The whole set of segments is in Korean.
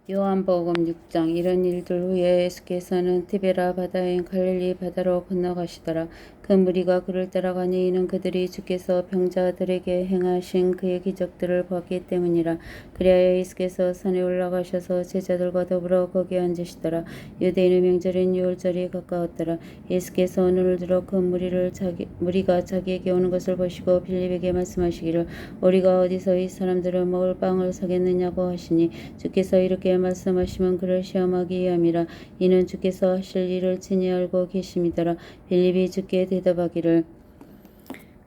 요한복음 6장. 이런 일들 후에 예수께서는 티베라 바다인 갈릴리 바다로 건너가시더라. 그 무리가 그를 따라가니 이는 그들이 주께서 병자들에게 행하신 그의 기적들을 보았기 때문이라. 그리하여 예수께서 산에 올라가셔서 제자들과 더불어 거기에 앉으시더라. 유대인의 명절인 유월절이 가까웠더라. 예수께서 눈을 들어 그 무리가 자기에게 오는 것을 보시고 빌립에게 말씀하시기를 우리가 어디서 이 사람들을 먹을 빵을 사겠느냐고 하시니 주께서 이렇게 말씀하시면 그를 시험하기 위함이라. 이는 주께서 하실 일을 친히 알고 계심이더라. 빌립이 주께 대답하기를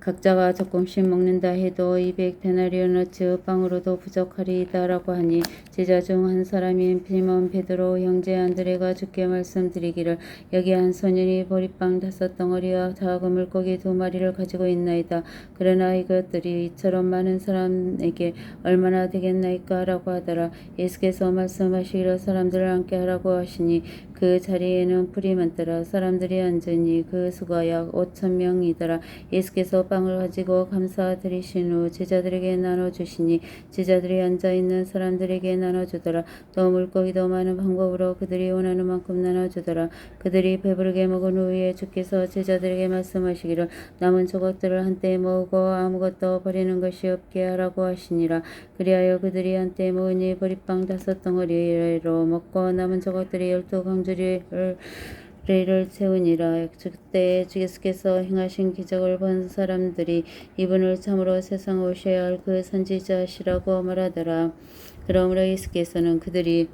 각자가 조금씩 먹는다 해도 200데나리온어치 빵으로도 부족하리이다 라고 하니 제자 중 한 사람인 시몬 베드로 형제 안드레가 주께 말씀드리기를 여기 한 소년이 보리빵 5덩어리와 작은 물고기 2마리를 가지고 있나이다. 그러나 이것들이 이처럼 많은 사람에게 얼마나 되겠나이까 라고 하더라. 예수께서 말씀하시기를 사람들을 앉게 하라고 하시니 그 자리에는 풀이 많더라. 사람들이 앉으니 그 수가 약 5,000명이더라. 예수께서 빵을 가지고 감사드리신 후 제자들에게 나눠주시니 제자들이 앉아있는 사람들에게 나눠주더라. 또 물고기도 많은 방법으로 그들이 원하는 만큼 나눠주더라. 그들이 배부르게 먹은 후에 주께서 제자들에게 말씀하시기를 남은 조각들을 한때 모으고 아무것도 버리는 것이 없게 하라고 하시니라. 그리하여 그들이 한때 모으니 보리빵 5덩어리로 먹고 남은 조각들이 12강주리를 채우니라. 그때 예수께서 행하신 기적을 본 사람들이 이분을 참으로 세상 오셔야 할 그 선지자시라고 말하더라. 그러므로 예수께서는 그들이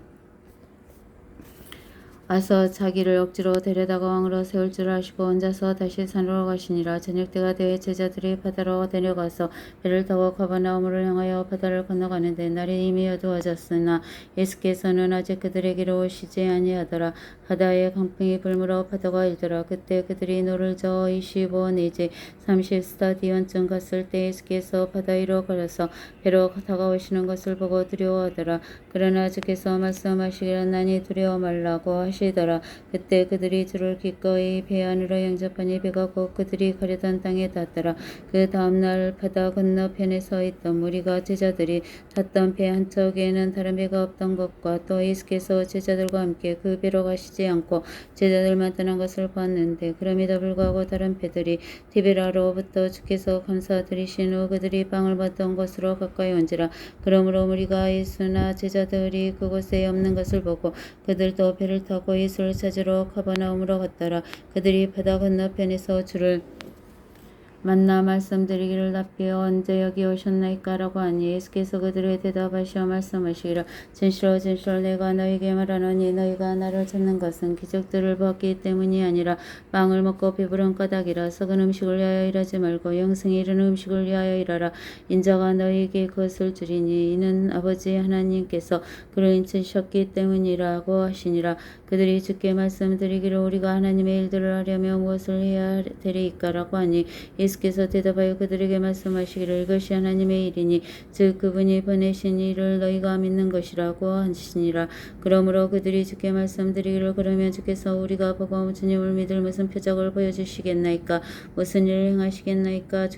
와서 자기를 억지로 데려다가 왕으로 세울 줄 아시고 혼자서 다시 산으로 가시니라. 저녁때가 되어 제자들이 바다로 내려가서 배를 타고 가버나움을 향하여 바다를 건너가는데 날이 이미 어두워졌으나 예수께서는 아직 그들에게로 오시지 아니하더라. 바다에 강풍이 불므로 파도가 일더라. 그때 그들이 노를 저어 25 내지 30스타디온쯤 갔을 때 예수께서 바다 위로 걸어서 배로 다가오시는 것을 보고 두려워하더라. 그러나 주께서 말씀하시기를 나니 두려워 말라고 하시더라. 그때 그들이 주를 기꺼이 배 안으로 영접하니 배가 곧 그들이 가려던 땅에 닿더라. 그 다음날 바다 건너편에 서 있던 무리가 제자들이 탔던 배 한 척에는 다른 배가 없던 것과 또 예수께서 제자들과 함께 그 배로 가시지 않고 제자들만 떠난 것을 보았는데 그럼에도 불구하고 다른 배들이 티베라로부터 주께서 감사드리신 후 그들이 빵을 받던 곳으로 가까이 온지라. 그러므로 무리가 예수나 제자들이 그곳에 없는 것을 보고 그들도 배를 타고 예수를 찾으러 가버나움으로 갔더라. 그들이 바다 건너편에서 주를 만나 말씀드리기를 납비여 언제 여기 오셨나이까 라고 하니 예수께서 그들의 대답하시어 말씀하시기를 진실로 진실로 내가 너희에게 말하노니 너희가 나를 찾는 것은 기적들을 보았기 때문이 아니라 빵을 먹고 배부른 까닭이라. 썩은 음식을 위하여 일하지 말고 영생에 이르는 음식을 위하여 일하라. 인자가 너희에게 그것을 주리니 이는 아버지 하나님께서 그를 인치셨기 때문이라고 하시니라. 그들이 주께 말씀드리기를 우리가 하나님의 일들을 하려면 무엇을 해야 되리이까 라고 하니 예수께서 대답하여 그들에게 말씀하시기를 이것이 하나님의 일이니 즉 그분이 보내신 일을 너희가 믿는 것이라고 하시니라. 그러므로 그들이 주께 말씀드리기를 그러면 주께서 우리가 보고 주님을 믿을 무슨 표적을 보여주시겠나이까 무슨 일을 행하시겠나이까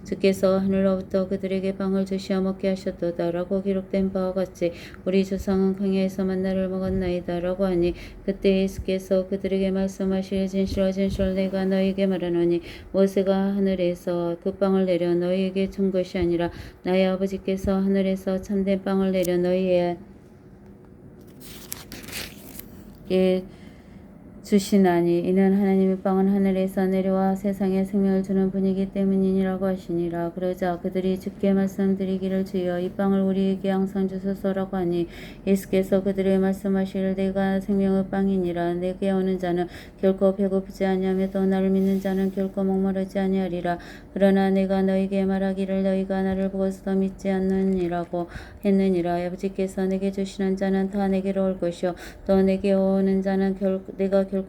주께서 하늘로부터 그들에게 빵을 주시어 먹게 하셨도다 라고 기록된 바와 같이 우리 조상은 광야에서 만나를 먹었나이다 라고 하니 그때 예수께서 그들에게 말씀하시기를 진실로 진실로 내가 너희에게 말하노니 모세가 하늘에서 그 빵을 내려 너희에게 준 것이 아니라 나의 아버지께서 하늘에서 참된 빵을 내려 너희에게 주시나니 이는 하나님의 빵은 하늘에서 내려와 세상에 생명을 주는 분이기 때문이니라고 하시니라. 그러자 그들이 주께 말씀드리기를 주여 이 빵을 우리에게 항상 주소서라고 하니 예수께서 그들에게 말씀하시기를 내가 생명의 빵이니라. 내게 오는 자는 결코 배고프지 아니하며 또 나를 믿는 자는 결코 목마르지 아니하리라. 그러나 내가 너희에게 말하기를 너희가 나를 보고서도 믿지 않느니라고 했느니라. 아버지께서 내게 주시는 자는 다 내게로 올 것이요 또 내게 오는 자는 내가 결코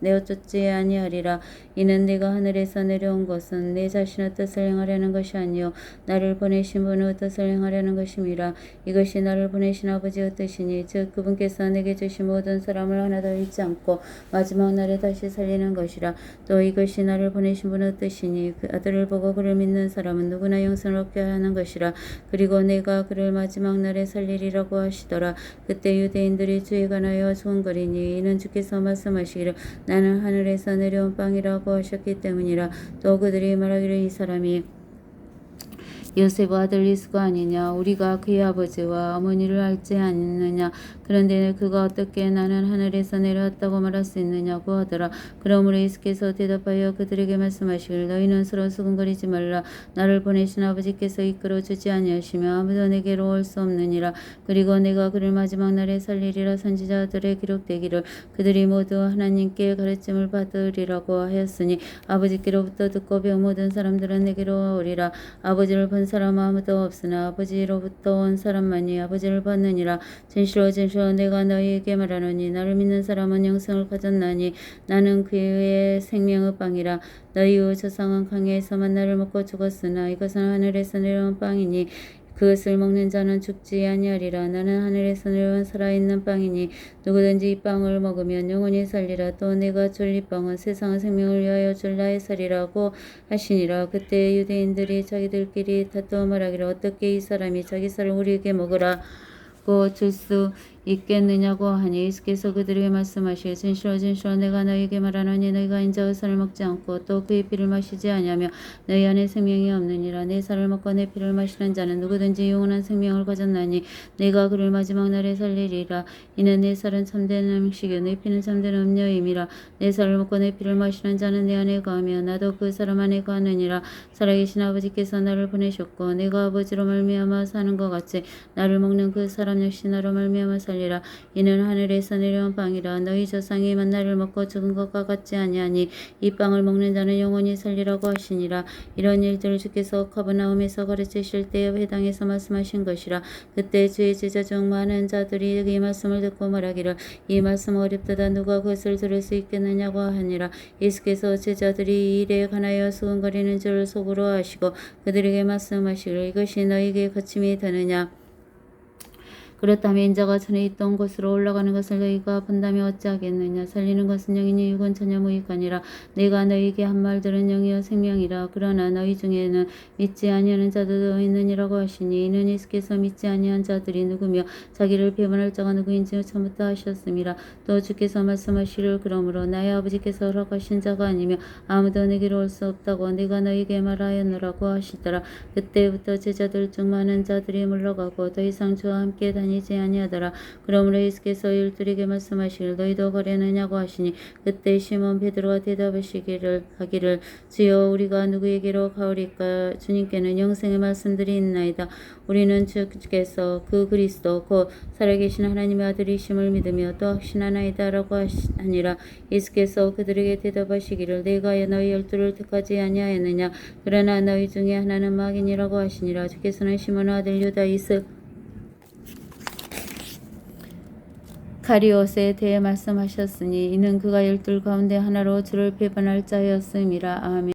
내어 쫓지 아니하리라. 이는 네가 하늘에서 내려온 것은 내 자신의 뜻을 행하려는 것이 아니요 나를 보내신 분의 뜻을 행하려는 것임이라. 이것이 나를 보내신 아버지의 뜻이니 즉 그분께서 내게 주신 모든 사람을 하나도 잃지 않고 마지막 날에 다시 살리는 것이라. 또 이것이 나를 보내신 분의 뜻이니 그 아들을 보고 그를 믿는 사람은 누구나 영생을 얻게 하는 것이라. 그리고 내가 그를 마지막 날에 살리리라고 하시더라. 그때 유대인들이 주에 관하여 수군거리니 이는 주께서 말씀하시기를 나는 하늘에서 내려온 빵이라고 하셨기 때문이라. 또 그들이 말하기를 이 사람이 요셉의 아들 예수가 아니냐. 우리가 그의 아버지와 어머니를 알지 않느냐. 그런데 그가 어떻게 나는 하늘에서 내려왔다고 말할 수 있느냐고 하더라. 그러므로 예수께서 대답하여 그들에게 말씀하시기를 너희는 서로 수군거리지 말라. 나를 보내신 아버지께서 이끌어주지 아니하시며 아무도 내게로 올 수 없느니라. 그리고 내가 그를 마지막 날에 살리리라. 선지자들의 기록되기를 그들이 모두 하나님께 가르침을 받으리라고 하였으니 아버지께로부터 듣고 배운 모든 사람들은 내게로 오리라. 아버지를 본 사람 아무도 없으나 아버지로부터 온 사람만이 아버지를 받느니라. 진실로 진실로 내가 너희에게 말하노니 나를 믿는 사람은 영생을 가졌나니 나는 그의 생명의 빵이라. 너희의 조상은 광야에서 만나를 먹고 죽었으나 이것은 하늘에서 내려온 빵이니 그것을 먹는 자는 죽지 아니하리라. 나는 하늘에서 내려온 살아있는 빵이니 누구든지 이 빵을 먹으면 영원히 살리라. 또 내가 줄 이 빵은 세상의 생명을 위하여 줄 나의 살이라고 하시니라. 그때 유대인들이 자기들끼리 다투어 말하기를 어떻게 이 사람이 자기 살을 우리에게 먹으라 고 줄 수 있겠느냐고 하니 예수께서 그들에게 말씀하시기를 진실로 진실로 내가 너희에게 말하노니 너희가 인자의 살을 먹지 않고 또 그의 피를 마시지 아니하며 너희 안에 생명이 없느니라. 내 살을 먹고 내 피를 마시는 자는 누구든지 영원한 생명을 가졌나니 내가 그를 마지막 날에 살리리라. 이는 내 살은 참된 음식이요 내 피는 참된 음료임이라. 내 살을 먹고 내 피를 마시는 자는 내 안에 거하며 나도 그 사람 안에 거하느니라. 살아계신 아버지께서 나를 보내셨고 내가 아버지로 말미암아 사는 것 같이 나를 먹는 그 사람 역시 나로 말미암아 살리라. 이는 하늘에서 내려온 빵이라. 너희 조상이 만나를 먹고 죽은 것과 같지 아니하니 이 빵을 먹는 자는 영원히 살리라고 하시니라. 이런 일들을 주께서 가버나움에서 가르치실 때에 회당에서 말씀하신 것이라. 그때 주의 제자 중 많은 자들이 이 말씀을 듣고 말하기를 이 말씀 어렵도다 누가 그것을 들을 수 있겠느냐고 하니라. 예수께서 제자들이 이 일에 관하여 수군거리는 줄 속으로 아시고 그들에게 말씀하시기를 이것이 너희에게 거침이 되느냐. 그렇다면 인자가 전에 있던 곳으로 올라가는 것을 너희가 본다면 어찌하겠느냐. 살리는 것은 영이니 육은 전혀 무익하니라. 내가 너희에게 한 말들은 영이요 생명이라. 그러나 너희 중에는 믿지 아니하는 자들도 있느니라고 하시니 이는 예수께서 믿지 아니한 자들이 누구며 자기를 배반할 자가 누구인지 처음부터 하셨음이라. 또 주께서 말씀하시기를 그러므로 나의 아버지께서 허락하신 자가 아니며 아무도 내게로 올 수 없다고 내가 너희에게 말하였노라고 하시더라. 그때부터 제자들 중 많은 자들이 물러가고 더 이상 주와 함께 다니지 아니하더라. 그러므로 예수께서 열둘에게 말씀하시기를 너희도 가려느냐고 하시니 그때 시몬 베드로가 대답하시기를 하기를 주여 우리가 누구에게로 가오리까. 주님께는 영생의 말씀들이 있나이다. 우리는 주께서 그 그리스도 곧 살아계신 하나님의 아들이심을 믿으며 또 확신하나이다라고 하니라. 예수께서 그들에게 대답하시기를 내가 너희 열둘을 택하지 아니하였느냐. 그러나 너희 중에 하나는 마귀니라고 하시니라. 주께서는 시몬의 아들 유다 이스카리옷에 대해 말씀하셨으니 이는 그가 열둘 가운데 하나로 주를 배반할 자였음이라. 아멘.